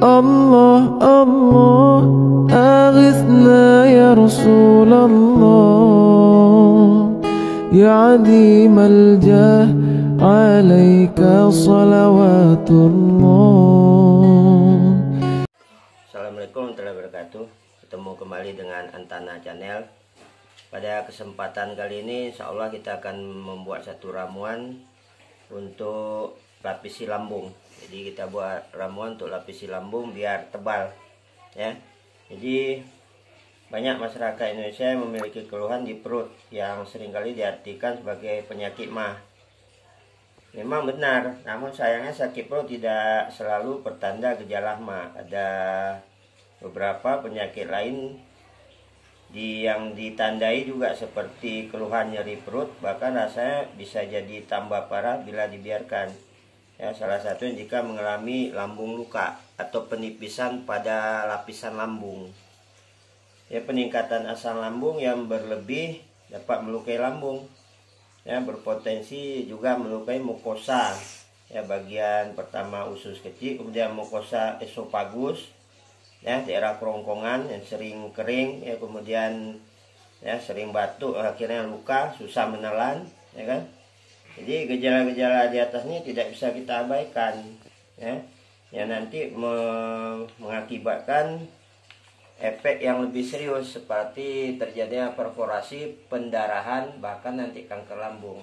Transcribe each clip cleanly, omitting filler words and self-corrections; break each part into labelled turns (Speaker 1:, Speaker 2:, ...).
Speaker 1: الله الله أغثنا يا رسول الله يا عديم الجاه عليك صلوات الله.
Speaker 2: Assalamualaikum warahmatullahi wabarakatuh. Ketemu kembali dengan Antana Channel. Pada kesempatan kali ini insya Allah kita akan membuat satu ramuan untuk lapisi lambung. Jadi kita buat ramuan untuk lapisi lambung biar tebal ya. Jadi banyak masyarakat Indonesia yang memiliki keluhan di perut yang seringkali diartikan sebagai penyakit MAH. Memang benar, namun sayangnya sakit perut tidak selalu pertanda gejala MAH. Ada beberapa penyakit lain yang ditandai juga seperti keluhan nyeri perut, bahkan rasanya bisa jadi tambah parah bila dibiarkan. Ya, salah satunya jika mengalami lambung luka atau penipisan pada lapisan lambung. Ya, peningkatan asam lambung yang berlebih dapat melukai lambung. Ya, berpotensi juga melukai mukosa. Ya, bagian pertama usus kecil, kemudian mukosa esofagus. Ya, daerah kerongkongan yang sering kering, ya, kemudian ya sering batuk, akhirnya luka, susah menelan, ya kan. Jadi gejala-gejala di atas ini tidak bisa kita abaikan, ya, yang nanti mengakibatkan efek yang lebih serius seperti terjadinya perforasi, pendarahan, bahkan nanti kanker lambung.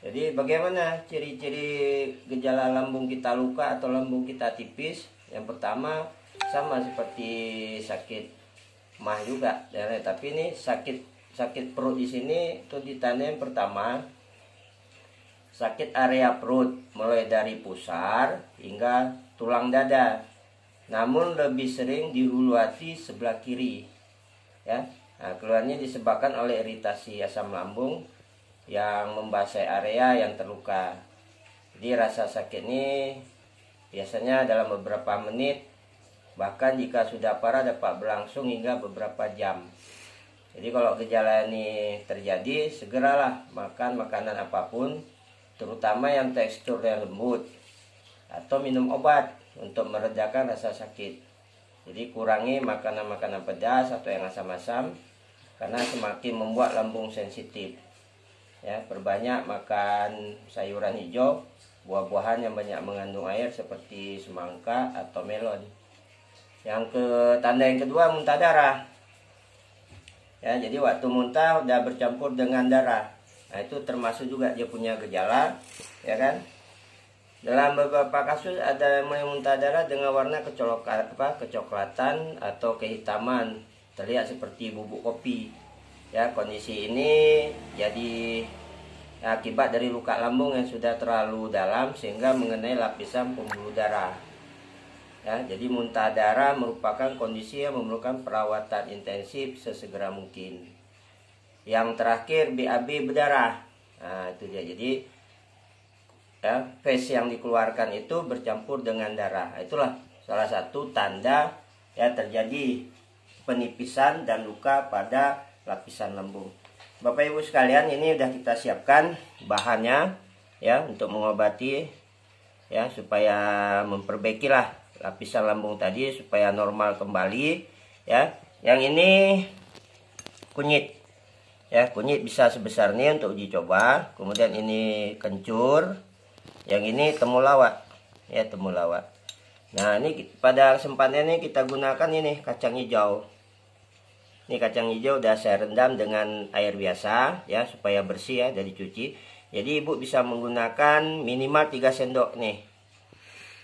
Speaker 2: Jadi bagaimana ciri-ciri gejala lambung kita luka atau lambung kita tipis? Yang pertama sama seperti sakit MAH juga, ya, tapi ini sakit perut di sini itu ditandai yang pertama sakit area perut mulai dari pusar hingga tulang dada, namun lebih sering di hulu hati sebelah kiri. Ya, nah, keluhannya disebabkan oleh iritasi asam lambung yang membasahi area yang terluka. Jadi rasa sakit ini biasanya dalam beberapa menit, bahkan jika sudah parah dapat berlangsung hingga beberapa jam. Jadi kalau gejala ini terjadi, segeralah makan makanan apapun, terutama yang tekstur yang lembut, atau minum obat untuk meredakan rasa sakit. Jadi kurangi makanan-makanan pedas atau yang asam-asam, karena semakin membuat lambung sensitif. Ya, perbanyak makan sayuran hijau, buah-buahan yang banyak mengandung air seperti semangka atau melon. Yang tanda yang kedua, muntah darah. Ya, jadi waktu muntah udah bercampur dengan darah. Nah, itu termasuk juga dia punya gejala, ya kan? Dalam beberapa kasus ada mulai muntah darah dengan warna kecoklatan atau kehitaman, terlihat seperti bubuk kopi. Ya, kondisi ini jadi akibat dari luka lambung yang sudah terlalu dalam sehingga mengenai lapisan pembuluh darah. Ya, jadi muntah darah merupakan kondisi yang memerlukan perawatan intensif sesegera mungkin. Yang terakhir BAB berdarah. Nah, itu dia. Jadi ya, fase yang dikeluarkan itu bercampur dengan darah. Itulah salah satu tanda ya terjadi penipisan dan luka pada lapisan lambung. Bapak Ibu sekalian, ini sudah kita siapkan bahannya ya untuk mengobati ya supaya memperbaikilah lapisan lambung tadi supaya normal kembali ya. Yang ini kunyit ya, kunyit bisa sebesar ini untuk uji coba. Kemudian ini kencur, yang ini temulawak ya, temulawak. Nah, ini pada kesempatan ini kita gunakan ini kacang hijau. Ini kacang hijau udah saya rendam dengan air biasa ya supaya bersih ya dari cuci. Jadi ibu bisa menggunakan minimal 3 sendok nih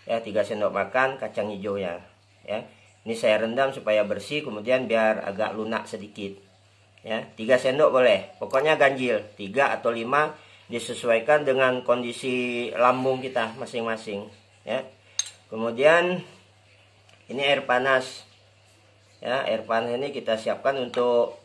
Speaker 2: ya, 3 sendok makan kacang hijaunya ya. Ini saya rendam supaya bersih, kemudian biar agak lunak sedikit ya. 3 sendok boleh, pokoknya ganjil 3 atau 5, disesuaikan dengan kondisi lambung kita masing-masing ya. Kemudian ini air panas ya, air panas ini kita siapkan untuk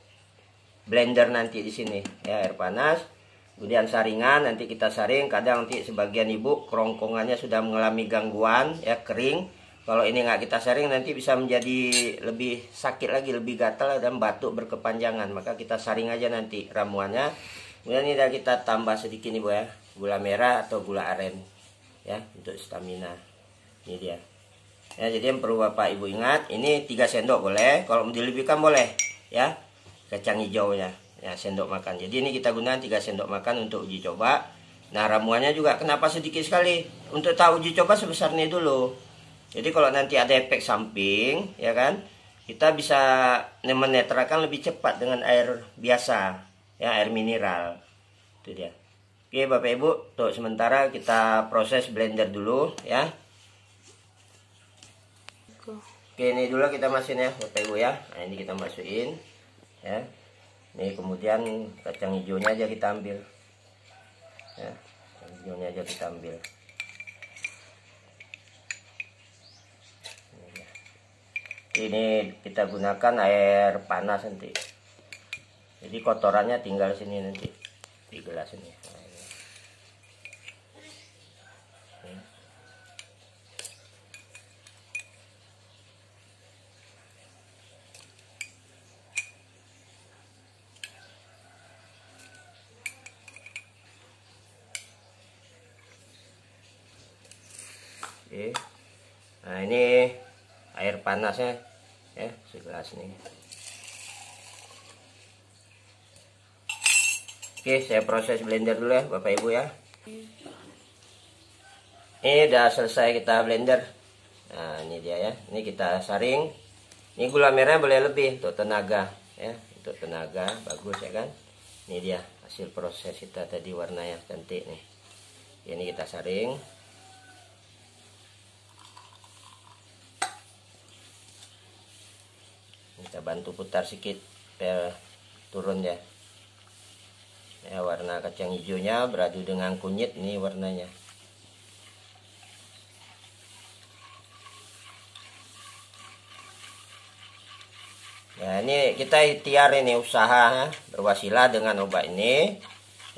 Speaker 2: blender nanti di sini ya, air panas. Kemudian saringan, nanti kita saring. Kadang nanti sebagian ibu kerongkongannya sudah mengalami gangguan ya, kering. Kalau ini nggak kita saring nanti bisa menjadi lebih sakit lagi, lebih gatal dan batuk berkepanjangan. Maka kita saring aja nanti ramuannya. Kemudian ini kita tambah sedikit nih Bu ya, gula merah atau gula aren ya untuk stamina. Ini dia. Ya, jadi yang perlu Bapak Ibu ingat, ini 3 sendok boleh, kalau mau dilebihkan boleh ya. Kacang hijaunya ya, sendok makan. Jadi ini kita gunakan 3 sendok makan untuk uji coba. Nah, ramuannya juga kenapa sedikit sekali? Untuk tahu uji coba sebesar ini dulu. Jadi kalau nanti ada efek samping ya kan, kita bisa menetralkan lebih cepat dengan air biasa ya, air mineral. Itu dia. Oke Bapak Ibu, untuk sementara kita proses blender dulu ya. Oke, ini dulu kita masukin ya Bapak Ibu ya. Nah, ini kita masukin ya. Ini kemudian kacang hijaunya aja kita ambil ya, kacang hijaunya aja kita ambil. Ini kita gunakan air panas nanti, jadi kotorannya tinggal sini nanti di gelas ini. Oke. Nah, ini air panasnya ya, segelas ini. Oke, saya proses blender dulu ya Bapak Ibu ya. Ini udah selesai kita blender. Nah, ini dia ya. Ini kita saring. Ini gula merah boleh lebih untuk tenaga ya, untuk tenaga bagus ya kan. Ini dia hasil proses kita tadi, warnanya cantik nih. Ini kita saring. Kita bantu putar sedikit biar turun ya. Ya, warna kacang hijaunya beradu dengan kunyit nih warnanya. Ya, ini kita ikhtiar ini, usaha berwasilah dengan obat ini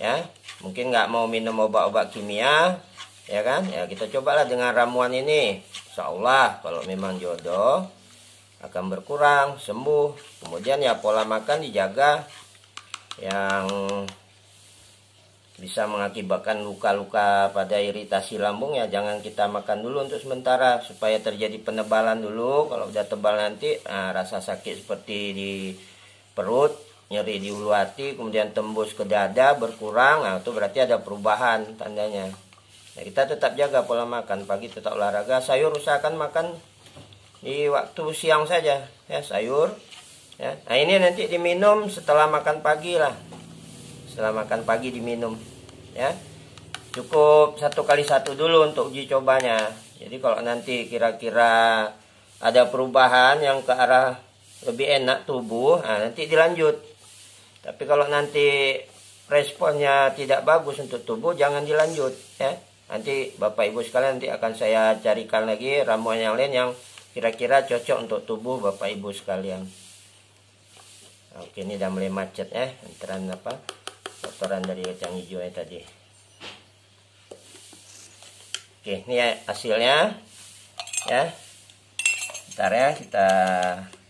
Speaker 2: ya. Mungkin nggak mau minum obat-obat kimia ya kan. Ya, kita cobalah dengan ramuan ini. Insya Allah kalau memang jodoh akan berkurang, sembuh. Kemudian ya pola makan dijaga, yang bisa mengakibatkan luka-luka pada iritasi lambung ya jangan kita makan dulu untuk sementara, supaya terjadi penebalan dulu. Kalau udah tebal nanti rasa sakit seperti di perut, nyeri di ulu hati, kemudian tembus ke dada berkurang. Nah, itu berarti ada perubahan tandanya. Nah, kita tetap jaga pola makan, pagi tetap olahraga, sayur usahakan makan di waktu siang saja ya, sayur ya. Nah, ini nanti diminum setelah makan pagi lah, setelah makan pagi diminum ya. Cukup 1x1 dulu untuk uji cobanya. Jadi kalau nanti kira-kira ada perubahan yang ke arah lebih enak tubuh, nah nanti dilanjut. Tapi kalau nanti responnya tidak bagus untuk tubuh, jangan dilanjut ya. Nanti Bapak Ibu sekalian, nanti akan saya carikan lagi ramuan yang lain yang kira-kira cocok untuk tubuh Bapak Ibu sekalian. Oke, ini udah mulai macet ya, antara apa kotoran dari kacang hijau tadi. Oke, ini ya hasilnya ya. Bentar ya, kita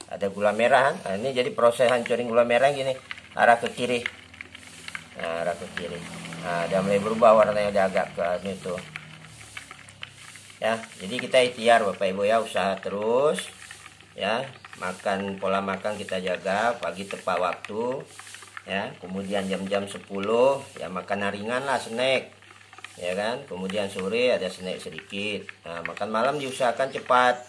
Speaker 2: ada gula merah. Nah, ini jadi proses hancurin gula merah gini, arah ke kiri. Nah, arah ke kiri. Nah, udah mulai berubah warnanya, udah agak ke situ. Ya, jadi kita ikhtiar Bapak Ibu ya, usaha terus ya. Makan, pola makan kita jaga, pagi tepat waktu ya. Kemudian jam-jam 10 ya makan ringan lah, snack ya kan. Kemudian sore ada snack sedikit. Nah, makan malam diusahakan cepat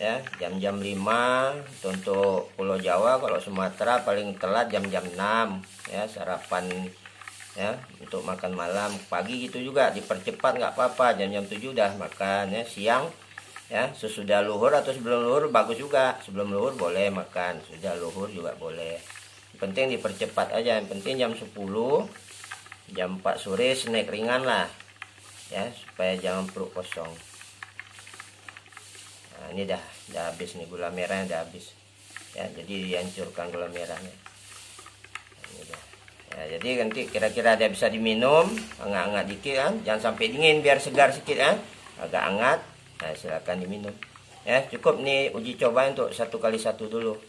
Speaker 2: ya, jam-jam 5 untuk Pulau Jawa. Kalau Sumatera paling telat jam-jam 6 ya, sarapan ya untuk makan malam. Pagi gitu juga dipercepat, nggak apa-apa, jam-jam 7 udah makan ya. Siang ya, sesudah luhur atau sebelum luhur bagus juga. Sebelum luhur boleh makan, sudah luhur juga boleh. Yang penting dipercepat aja. Yang penting jam 10 jam 4 sore snack ringan lah ya, supaya jangan perut kosong. Nah, ini dah habis nih, gula merahnya udah habis ya, jadi dihancurkan gula merahnya. Ini dah. Ya, jadi nanti kira-kira dia bisa diminum hangat-hangat dikit kan, jangan sampai dingin, biar segar sedikit kan, agak hangat. Nah, silakan diminum ya. Cukup nih uji coba untuk 1x1 dulu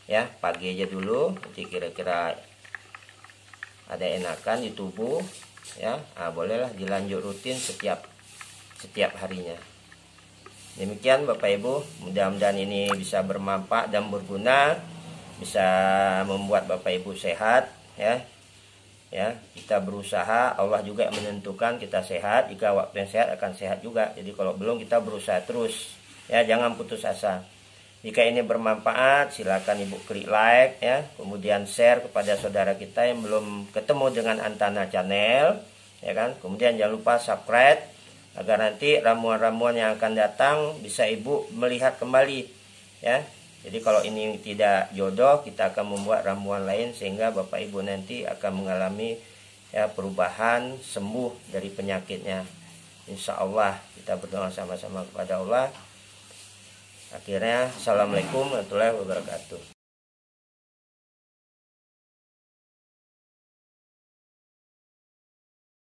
Speaker 2: ya, pagi aja dulu, nanti kira-kira ada enakan di tubuh ya. Bolehlah dilanjut rutin setiap harinya Demikian Bapak Ibu, mudah-mudahan ini bisa bermanfaat dan berguna, bisa membuat Bapak Ibu sehat ya. Ya, kita berusaha, Allah juga yang menentukan kita sehat. Jika waktu yang sehat akan sehat juga. Jadi kalau belum, kita berusaha terus. Ya, jangan putus asa. Jika ini bermanfaat, silakan Ibu klik like ya, kemudian share kepada saudara kita yang belum ketemu dengan Antana Channel, ya kan? Kemudian jangan lupa subscribe agar nanti ramuan-ramuan yang akan datang bisa Ibu melihat kembali ya. Jadi kalau ini tidak jodoh, kita akan membuat ramuan lain sehingga Bapak Ibu nanti akan mengalami ya perubahan, sembuh dari penyakitnya. Insya Allah kita berdoa sama-sama kepada Allah. Akhirnya, assalamualaikum warahmatullahi wabarakatuh.